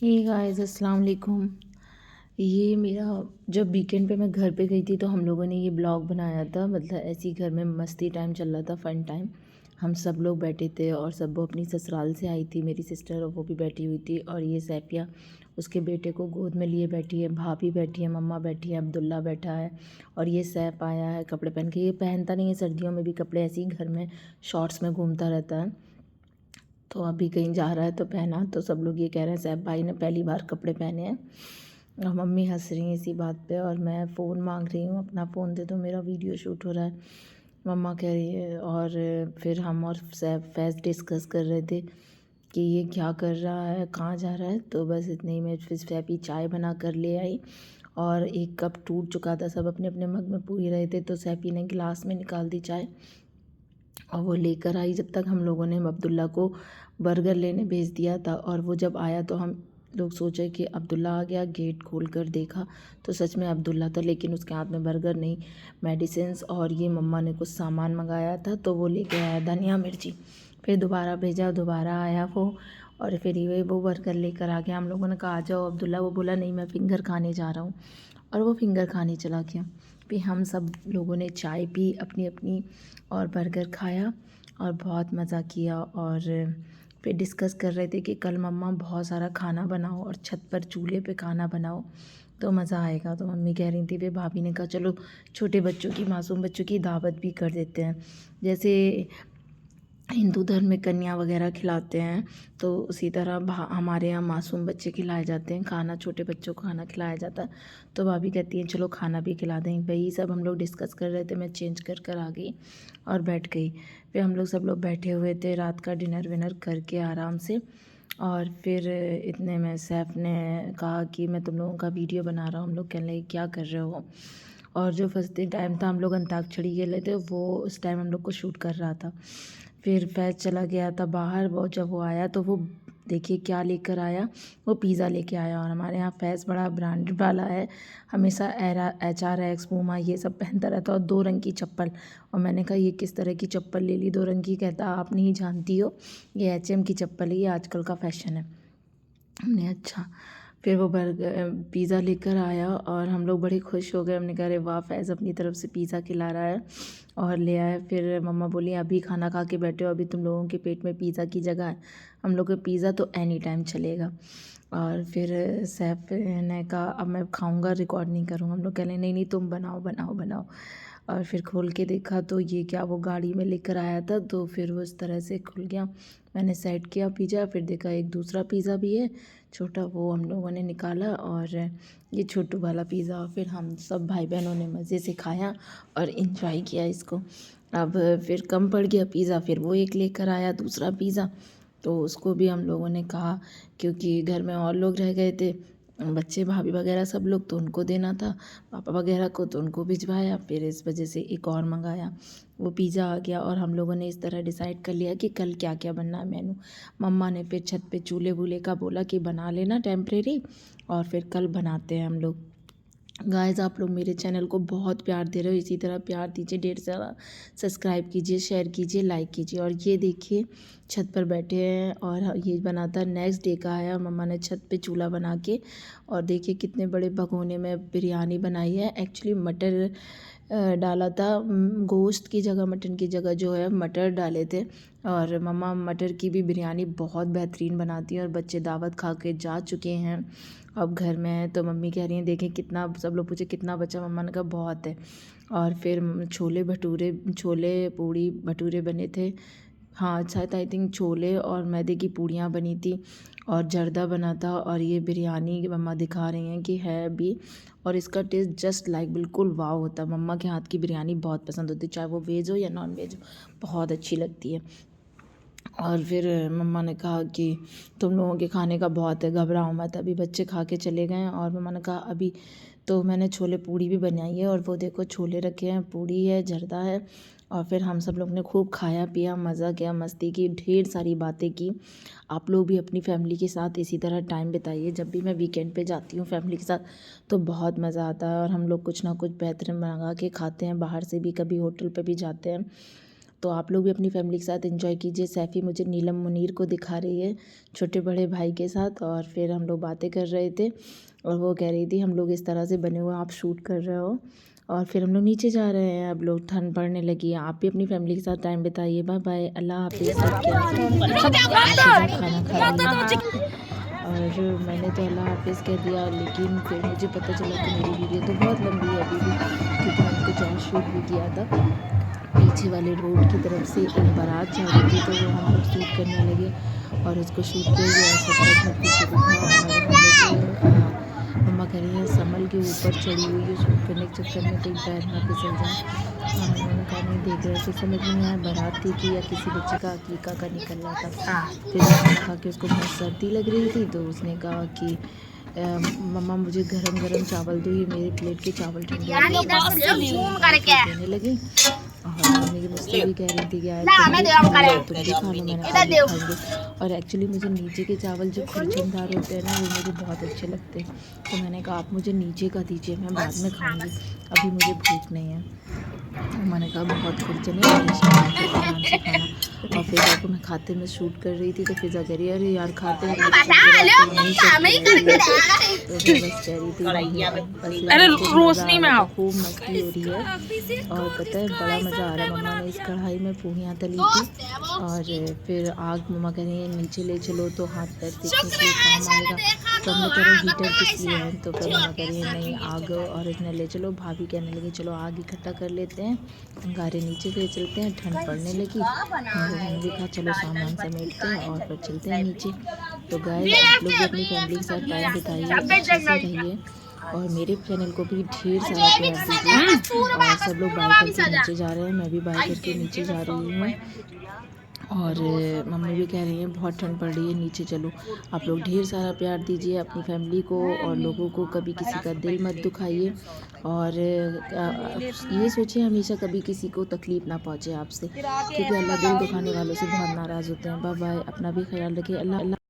Hey guys अस्सलाम वालेकुम। ये मेरा जब वीकेंड पे मैं घर पे गई थी तो हम लोगों ने ये ब्लॉग बनाया था। मतलब ऐसे ही घर में मस्ती टाइम चल रहा था, फ़न टाइम। हम सब लोग बैठे थे और सब वो अपनी ससुराल से आई थी, मेरी सिस्टर, और वो भी बैठी हुई थी। और ये सैफिया उसके बेटे को गोद में लिए बैठी है, भाभी बैठी है, मम्मा बैठी है, अब्दुल्ला बैठा है। और ये सैफ आया है कपड़े पहन के। ये पहनता नहीं है सर्दियों में भी कपड़े, ऐसे ही घर में शॉर्ट्स में घूमता रहता है। तो अभी कहीं जा रहा है तो पहना। तो सब लोग ये कह रहे हैं सैफ भाई ने पहली बार कपड़े पहने हैं। और मम्मी हंस रही हैं इसी बात पे। और मैं फ़ोन मांग रही हूँ, अपना फ़ोन दे दो, मेरा वीडियो शूट हो रहा है, मम्मा कह रही है। और फिर हम और सैफ फैज़ डिस्कस कर रहे थे कि ये क्या कर रहा है, कहाँ जा रहा है। तो बस इतने ही में फिर सैफी चाय बना कर ले आई। और एक कप टूट चुका था, सब अपने अपने मग में पी रहे थे, तो सैफी ने गिलास में निकाल दी चाय और वो लेकर आई। जब तक हम लोगों ने अब्दुल्ला को बर्गर लेने भेज दिया था। और वो जब आया तो हम लोग सोचे कि अब्दुल्ला आ गया। गेट खोल कर देखा तो सच में अब्दुल्ला था, लेकिन उसके हाथ में बर्गर नहीं, मेडिसिन्स और ये मम्मा ने कुछ सामान मंगाया था तो वो लेके आया, धनिया मिर्ची। फिर दोबारा भेजा, दोबारा आया वो, और फिर ये वो बर्गर लेकर आ गया। हम लोगों ने कहा आ जाओ अब्दुल्ला, वो बोला नहीं मैं फ़िंगर खाने जा रहा हूँ, और वो फ़िंगर खाने चला गया। फिर हम सब लोगों ने चाय पी अपनी अपनी और बर्गर खाया और बहुत मज़ा किया। और फिर डिस्कस कर रहे थे कि कल मम्मा बहुत सारा खाना बनाओ और छत पर चूल्हे पे खाना बनाओ तो मज़ा आएगा। तो मम्मी कह रही थी, फिर भाभी ने कहा चलो छोटे बच्चों की, मासूम बच्चों की दावत भी कर देते हैं। जैसे हिंदू धर्म में कन्या वगैरह खिलाते हैं, तो उसी तरह हमारे यहाँ मासूम बच्चे खिलाए जाते हैं, खाना छोटे बच्चों को खाना खिलाया जाता है। तो भाभी कहती हैं चलो खाना भी खिला दें। वही सब हम लोग डिस्कस कर रहे थे, मैं चेंज कर कर आ गई और बैठ गई। फिर हम लोग सब लोग बैठे हुए थे, रात का डिनर विनर करके आराम से। और फिर इतने में सैफ ने कहा कि मैं तुम लोगों का वीडियो बना रहा हूँ। हम लोग कहने लगे क्या कर रहे हो। और जो फर्स्ट टाइम था हम लोग अंताक्षरी खेले थे, वो उस टाइम हम लोग को शूट कर रहा था। फिर फैज़ चला गया था बाहर। वो जब वो आया तो वो देखिए क्या लेकर आया, वो पिज़्ज़ा लेके आया। और हमारे यहाँ फैज़ बड़ा ब्रांडेड वाला है, हमेशा HRX पूमा ये सब पहनता रहता है, और 2 रंग की चप्पल। और मैंने कहा ये किस तरह की चप्पल ले ली 2 रंग की। कहता आप नहीं जानती हो, ये HM की चप्पल है, ये आजकल का फ़ैशन है। हमने अच्छा। फिर वो बर्गर पिज़्ज़ा लेकर आया और हम लोग बड़े खुश हो गए। हमने कहा अरे वाह फैज़ अपनी तरफ से पिज़्ज़ा खिला रहा है, और ले आया। फिर मम्मा बोली अभी खाना खा के बैठे हो, अभी तुम लोगों के पेट में पिज़्ज़ा की जगह है, हम लोग का पिज़्ज़ा तो एनी टाइम चलेगा। और फिर सैफ ने कहा अब मैं खाऊंगा, रिकॉर्ड नहीं करूँगा। हम लोग कह रहे नहीं नहीं तुम बनाओ बनाओ बनाओ। और फिर खोल के देखा तो ये क्या वो गाड़ी में लेकर आया था, तो फिर वो इस तरह से खुल गया। मैंने सेट किया पिज़्ज़ा, फिर देखा एक दूसरा पिज़्ज़ा भी है छोटा, वो हम लोगों ने निकाला, और ये छोटू वाला पिज़्ज़ा। फिर हम सब भाई बहनों ने मज़े से खाया और इन्जॉय किया इसको। अब फिर कम पड़ गया पिज़्ज़ा, फिर वो एक लेकर आया दूसरा पिज़्ज़ा, तो उसको भी हम लोगों ने कहा, क्योंकि घर में और लोग रह गए थे, बच्चे भाभी वगैरह सब लोग, तो उनको देना था, पापा वगैरह को, तो उनको भिजवाया। फिर इस वजह से एक और मंगाया, वो पिज़्ज़ा आ गया। और हम लोगों ने इस तरह डिसाइड कर लिया कि कल क्या क्या बनना है मेनू। मम्मा ने फिर छत पे चूल्हे वूल्हे का बोला कि बना लेना टेम्परेरी, और फिर कल बनाते हैं हम लोग। गाइस आप लोग मेरे चैनल को बहुत प्यार दे रहे हो, इसी तरह प्यार दीजिए, ढेर सारा सब्सक्राइब कीजिए, शेयर कीजिए, लाइक कीजिए। और ये देखिए छत पर बैठे हैं, और ये बनाता नेक्स्ट डे का है। मम्मा ने छत पे चूल्हा बना के, और देखिए कितने बड़े भगोने में बिरयानी बनाई है। एक्चुअली मटर डाला था, गोश्त की जगह, मटन की जगह जो है मटर डाले थे। और मम्मा मटर की भी बिरयानी बहुत बेहतरीन बनाती हैं, और बच्चे दावत खा के जा चुके हैं, अब घर में है। तो मम्मी कह रही हैं देखें कितना, सब लोग पूछे कितना बचा, मम्मा ने कहा बहुत है। और फिर छोले भटूरे, छोले पूड़ी भटूरे बने थे। हाँ शायद आई थिंक छोले और मैदे की पूड़ियाँ बनी थी, और जर्दा बना था। और ये बिरयानी मम्मा दिखा रही हैं कि है अभी, और इसका टेस्ट जस्ट लाइक बिल्कुल वाव होता है। मम्मा के हाथ की बिरयानी बहुत पसंद होती है, चाहे वो वेज हो या नॉन वेज हो, बहुत अच्छी लगती है। और फिर मम्मा ने कहा कि तुम लोगों के खाने का बहुत है, घबराओ मत, अभी बच्चे खा के चले गए हैं। और मम्मा ने कहा अभी तो मैंने छोले पूड़ी भी बनाई है, और वो देखो छोले रखे हैं, पूड़ी है, जर्दा है। और फिर हम सब लोग ने खूब खाया पिया, मज़ा किया, मस्ती की, ढेर सारी बातें की। आप लोग भी अपनी फैमिली के साथ इसी तरह टाइम बिताइए। जब भी मैं वीकेंड पे जाती हूँ फैमिली के साथ तो बहुत मज़ा आता है, और हम लोग कुछ ना कुछ बेहतरीन मंगा के खाते हैं, बाहर से भी कभी होटल पे भी जाते हैं। तो आप लोग भी अपनी फैमिली के साथ एंजॉय कीजिए। सैफ़ी मुझे नीलम मुनीर को दिखा रही है छोटे बड़े भाई के साथ, और फिर हम लोग बातें कर रहे थे और वो कह रही थी हम लोग इस तरह से बने हुए आप शूट कर रहे हो। और फिर हम लोग नीचे जा रहे हैं, अब लोग ठंड पड़ने लगी है। आप भी अपनी फैमिली के साथ टाइम बिताइए। बाय बाय, अल्लाह हाफिज़। खाना खा रही है और मैंने तो अल्लाह हाफिज़ कह दिया, लेकिन फिर मुझे पता चला कि मेरी वीडियो तो बहुत लंबी है अभी भी, क्योंकि मैंने कुछ और शूट भी किया था। पीछे वाले रोड की तरफ से एक बारात जा रही थी, तो वो हम लोग शूट करने लगे और उसको शूट किया गया। सबका घर पीछे दिखा और हम लोग मम्मा कह रही है संभल के ऊपर चढ़ी हुई है शूट करने के चक्कर में कहीं पैर ना फिसल जाए। मैंने कहा नहीं देख रहे थे, समझ में नहीं आया बारात थी कि या किसी बच्चे का अकीका का निकल रहा था। फिर उसने कहा कि उसको बहुत सर्दी लग रही थी, तो उसने कहा कि मम्मा मुझे गरम गरम चावल दो, ये मेरे प्लेट के चावल ठंडे देने लगी। और मम्मी मुझसे भी कह रही थी कि यार तुम भी खा लो, मैंने खाएंगे। और एक्चुअली मुझे नीचे के चावल जो खुरचनदार होते हैं ना, वो मुझे बहुत अच्छे लगते हैं। तो मैंने कहा आप मुझे नीचे का दीजिए, मैं बाद में खाऊंगी, अभी मुझे भूख नहीं है। मैंने कहा बहुत खुरचन है, आराम से खाना। और फिज़ा को मैं खाते में शूट कर रही थी, तो फिज़ा कह रही अरे यार खाते हैं तो फिर बस कह रही थी अरे रोशनी में आओ, खूब मस्ती हो रही है। और पता है बड़ा मज़ा आ रहा है। मम्मा ने इस कढ़ाई में पूड़ियाँ तली थी और फिर आग मम्मा कह रही है नीचे ले चलो तो हाथ पैर सीखने के लिए काम आएगा। तो हमने कह रहे हीटर किस लिए है, तो फिर मम्मा कह रही है नहीं आग ओरिजिनल ले चलो। भाभी कहने लगी चलो आग इकट्ठा कर लेते हैं, अंगारे नीचे ले चलते हैं, ठंड पड़ने लगी। हम लोगों ने भी कहा चलो सामान समेटते हैं और फिर चलते हैं नीचे। तो गाइस आप लोग भी अपनी फैमिली के साथ टाइम बिताइए, अच्छे से रहिए और मेरे चैनल को भी ढेर सारा प्यार दीजिए। और सब लोग बाय करके नीचे जा रहे हैं, मैं भी बाय करके नीचे जा रही हूँ। और मम्मी भी कह रही हैं बहुत ठंड पड़ रही है नीचे चलो। आप लोग ढेर सारा प्यार दीजिए अपनी फैमिली को और लोगों को, कभी किसी का दिल मत दुखाइए। और ये सोचिए हमेशा कभी किसी को तकलीफ़ ना पहुँचे आपसे, क्योंकि अल्लाह दिल दुखाने वालों से बहुत नाराज़ होते हैं। बाय बाय, अपना भी ख्याल रखिए। अल्लाह अल्लाह।